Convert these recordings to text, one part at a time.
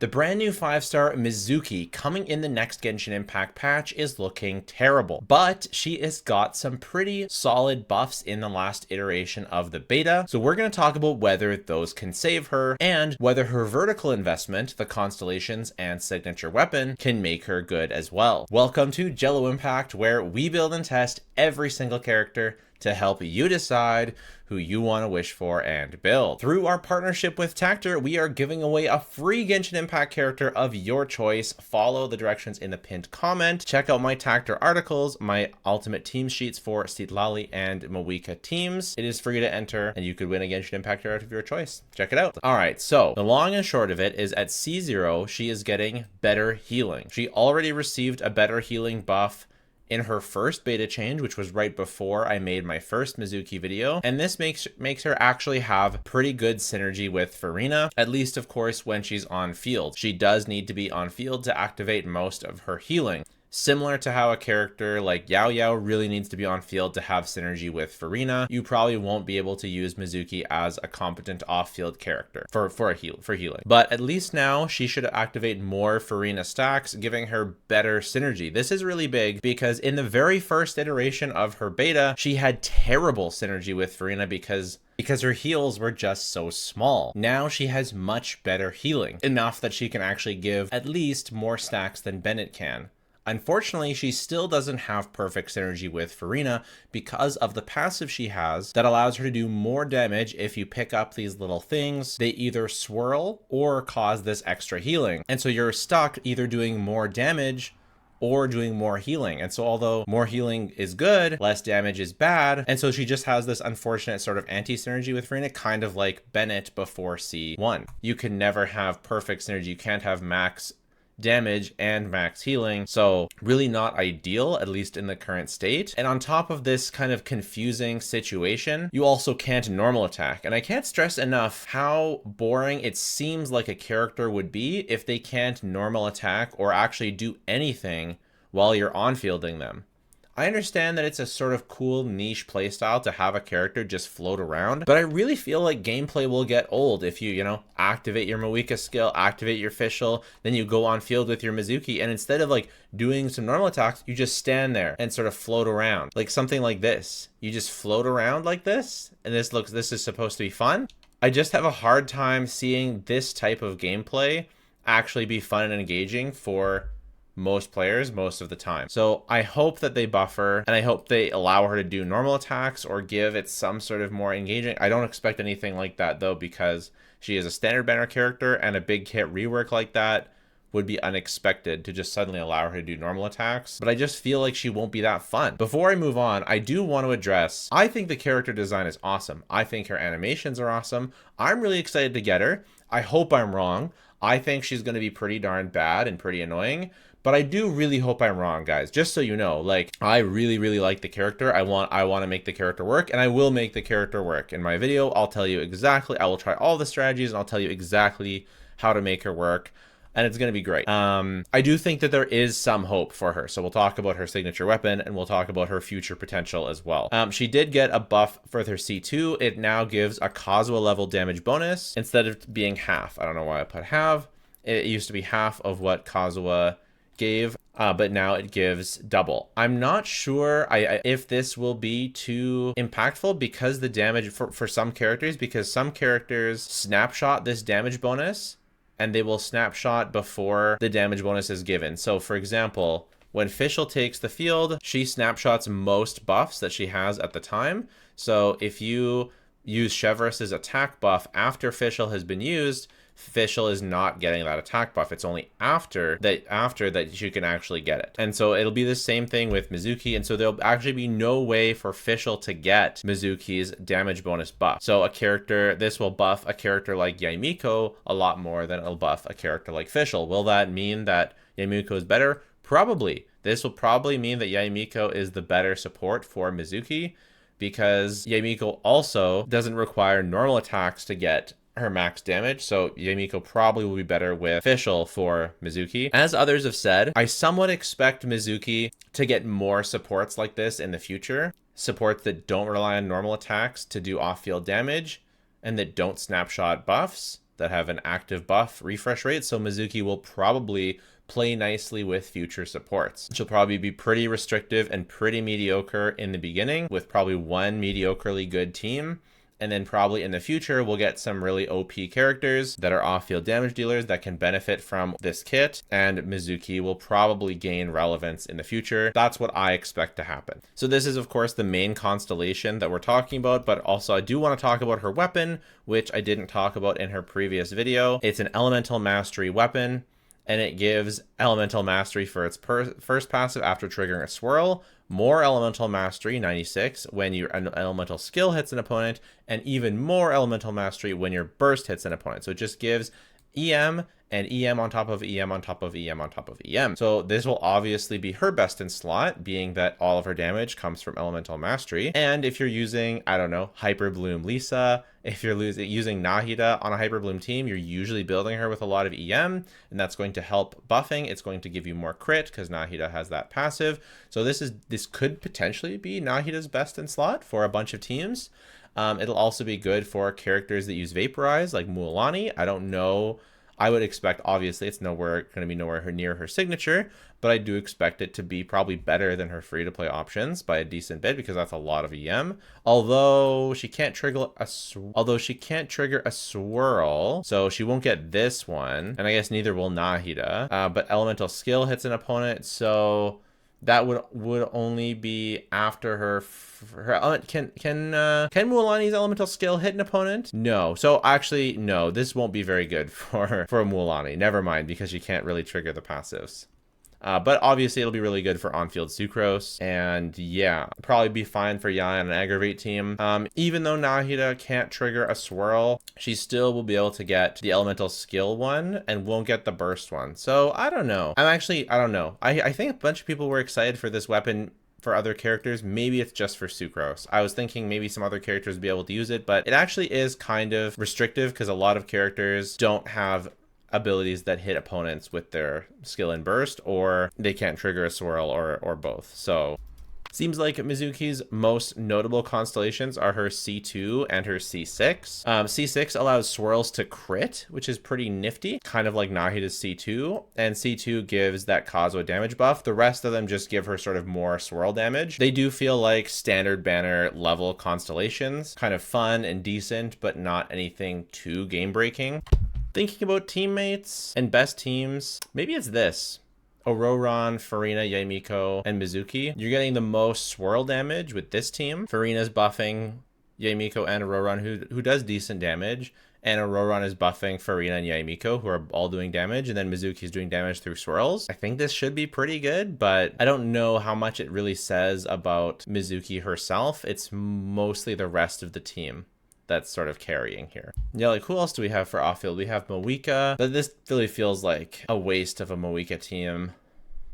The brand new 5-star Mizuki coming in the next Genshin Impact patch is looking terrible, but she has got some pretty solid buffs in the last iteration of the beta. So we're going to talk about whether those can save her and whether her vertical investment, the Constellations and signature weapon, can make her good as well. Welcome to Jello Impact, where we build and test every single character to help you decide who you want to wish for and build. Through our partnership with Tactor, we are giving away a free Genshin Impact character of your choice. Follow the directions in the pinned comment. Check out my Tactor articles, my ultimate team sheets for Citlali and Mawika teams. It is free to enter, and you could win a Genshin Impact character of your choice. Check it out. All right, so the long and short of it is at C0, she is getting better healing. She already received a better healing buff in her first beta change, which was right before I made my first Mizuki video. And this makes her actually have pretty good synergy with Furina, at least of course when she's on field. She does need to be on field to activate most of her healing. Similar to how a character like Yao Yao really needs to be on field to have synergy with Furina, you probably won't be able to use Mizuki as a competent off-field character for healing. But at least now she should activate more Furina stacks, giving her better synergy. This is really big because in the very first iteration of her beta, she had terrible synergy with Furina because her heals were just so small. Now she has much better healing, enough that she can actually give at least more stacks than Bennett can. Unfortunately, she still doesn't have perfect synergy with Furina because of the passive she has that allows her to do more damage if you pick up these little things. They either swirl or cause this extra healing. And so you're stuck either doing more damage or doing more healing. And so although more healing is good, less damage is bad. And so she just has this unfortunate sort of anti-synergy with Furina, kind of like Bennett before C1. You can never have perfect synergy. You can't have max damage and max healing, so really not ideal, at least in the current state. And on top of this kind of confusing situation, you also can't normal attack, and I can't stress enough how boring it seems like a character would be if they can't normal attack or actually do anything while you're on fielding them. I understand that it's a sort of cool niche playstyle to have a character just float around, but I really feel like gameplay will get old if you activate your Mawika skill, activate your Fischl, then you go on field with your Mizuki, and instead of like doing some normal attacks, you just stand there and sort of float around. Like something like this. You just float around like this, and this is supposed to be fun. I just have a hard time seeing this type of gameplay actually be fun and engaging for most players most of the time. So I hope that they buff her, and I hope they allow her to do normal attacks or give it some sort of more engaging. I don't expect anything like that though, because she is a standard banner character, and a big hit rework like that would be unexpected to just suddenly allow her to do normal attacks. But I just feel like she won't be that fun. Before I move on, I do want to address, I think the character design is awesome. I think her animations are awesome. I'm really excited to get her. I hope I'm wrong. I think she's going to be pretty darn bad and pretty annoying. But I do really hope I'm wrong, guys. Just so you know, like, I really, really like the character. I want to make the character work, and I will make the character work. In my video, I'll tell you exactly, I will try all the strategies, and I'll tell you exactly how to make her work, and it's going to be great. I do think that there is some hope for her. So we'll talk about her signature weapon, and we'll talk about her future potential as well. She did get a buff for her C2. It now gives a Kazuha level damage bonus instead of being half. I don't know why I put half. It used to be half of what Kazuha gave, but now it gives double. I'm not sure if this will be too impactful because the damage for some characters, because some characters snapshot this damage bonus and they will snapshot before the damage bonus is given. So for example, when Fischl takes the field, she snapshots most buffs that she has at the time. So if you use Chevrous's attack buff after Fischl has been used, Fischl is not getting that attack buff. It's only after that you can actually get it. And so it'll be the same thing with Mizuki. And so there'll actually be no way for Fischl to get Mizuki's damage bonus buff. So this will buff a character like Yoimiya a lot more than it'll buff a character like Fischl. Will that mean that Yoimiya is better? Probably. This will probably mean that Yoimiya is the better support for Mizuki, because Yoimiya also doesn't require normal attacks to get her max damage, so Yoimiya probably will be better with Fischl for Mizuki. As others have said, I somewhat expect Mizuki to get more supports like this in the future. Supports that don't rely on normal attacks to do off-field damage and that don't snapshot buffs. that have an active buff refresh rate, so Mizuki will probably play nicely with future supports. She'll probably be pretty restrictive and pretty mediocre in the beginning, with probably one mediocrely good team. And then probably in the future, we'll get some really OP characters that are off-field damage dealers that can benefit from this kit, and Mizuki will probably gain relevance in the future. That's what I expect to happen. So this is, of course, the main constellation that we're talking about, but also I do want to talk about her weapon, which I didn't talk about in her previous video. It's an Elemental Mastery weapon, and it gives Elemental Mastery for its first passive after triggering a swirl, more Elemental Mastery, 96, when your Elemental Skill hits an opponent, and even more Elemental Mastery when your Burst hits an opponent. So it just gives EM and EM on top of EM on top of EM on top of EM. So this will obviously be her best in slot, being that all of her damage comes from Elemental Mastery. And if you're using, I don't know, Hyper Bloom Lisa, if you're using Nahida on a Hyper Bloom team, you're usually building her with a lot of EM, and that's going to help buffing. It's going to give you more crit because Nahida has that passive. So this could potentially be Nahida's best in slot for a bunch of teams. It'll also be good for characters that use Vaporize, like Mualani. I don't know. I would expect, obviously, it's going to be nowhere near her signature, but I do expect it to be probably better than her free-to-play options by a decent bit, because that's a lot of EM. Although she can't trigger a swirl, so she won't get this one, and I guess neither will Nahida. But Elemental Skill hits an opponent, so that would only be after her can Mualani's Elemental Skill hit an opponent? No. So actually, no, this won't be very good for Mualani. Never mind, because you can't really trigger the passives. But obviously it'll be really good for on-field Sucrose, and yeah, probably be fine for Yai on an Aggravate team. Even though Nahida can't trigger a swirl, she still will be able to get the Elemental Skill one and won't get the Burst one. So I don't know. I don't know. I think a bunch of people were excited for this weapon for other characters. Maybe it's just for Sucrose. I was thinking maybe some other characters would be able to use it, but it actually is kind of restrictive because a lot of characters don't have abilities that hit opponents with their skill and burst, or they can't trigger a swirl, or both. So seems like Mizuki's most notable constellations are her C2 and her C6. C6 allows swirls to crit, which is pretty nifty, kind of like Nahida's C2, and C2 gives that Kazuo damage buff. The rest of them just give her sort of more swirl damage. They do feel like standard banner level constellations, kind of fun and decent, but not anything too game breaking. Thinking about teammates and best teams, maybe it's this. Ororon, Farina, Yoimiya, and Mizuki. You're getting the most swirl damage with this team. Farina's buffing Yoimiya and Ororon, who does decent damage, and Ororon is buffing Farina and Yoimiya, who are all doing damage, and then Mizuki's doing damage through swirls. I think this should be pretty good, but I don't know how much it really says about Mizuki herself. It's mostly the rest of the team that's sort of carrying here. Yeah, like who else do we have for off-field? We have Moika, but this really feels like a waste of a Moika team.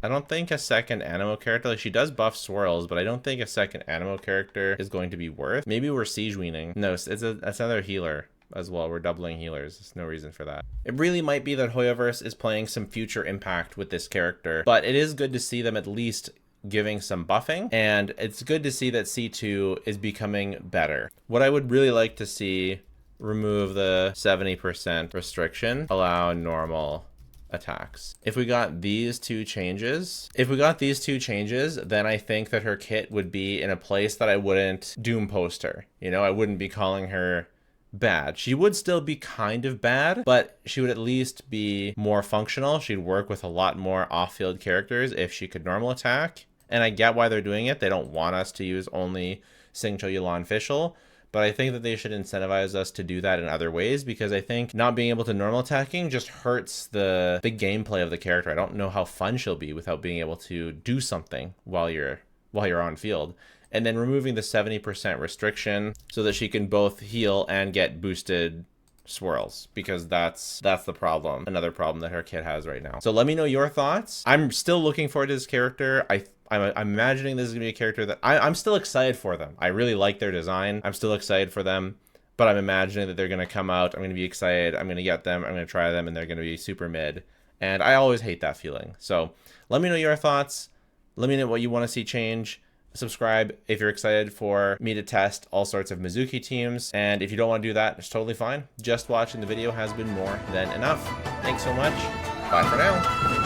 I don't think a second Animo character, like she does buff swirls, but I don't think a second Animo character is going to be worth. Maybe we're siege weaning. No, it's another healer as well. We're doubling healers. There's no reason for that. It really might be that Hoyoverse is playing some future impact with this character, but it is good to see them at least giving some buffing, and it's good to see that C2 is becoming better. What I would really like to see, remove the 70% restriction, allow normal attacks. If we got these two changes, then I think that her kit would be in a place that I wouldn't doom post her. You know, I wouldn't be calling her bad. She would still be kind of bad, but she would at least be more functional. She'd work with a lot more off-field characters if she could normal attack. And I get why they're doing it. They don't want us to use only Xingqiu Yulan Fischl, but I think that they should incentivize us to do that in other ways, because I think not being able to normal attacking just hurts the gameplay of the character. I don't know how fun she'll be without being able to do something while you're on field. And then removing the 70% restriction so that she can both heal and get boosted swirls, because that's the problem, another problem that her kit has right now. So let me know your thoughts. I'm still looking forward to this character. I'm imagining this is gonna be a character that I'm still excited for them. I really like their design. I'm still excited for them, but I'm imagining that they're gonna come out. I'm gonna be excited. I'm gonna get them. I'm gonna try them, and they're gonna be super mid. And I always hate that feeling. So let me know your thoughts. Let me know what you want to see change. subscribe if you're excited for me to test all sorts of Mizuki teams. And if you don't want to do that, it's totally fine. Just watching the video has been more than enough. Thanks so much. Bye for now.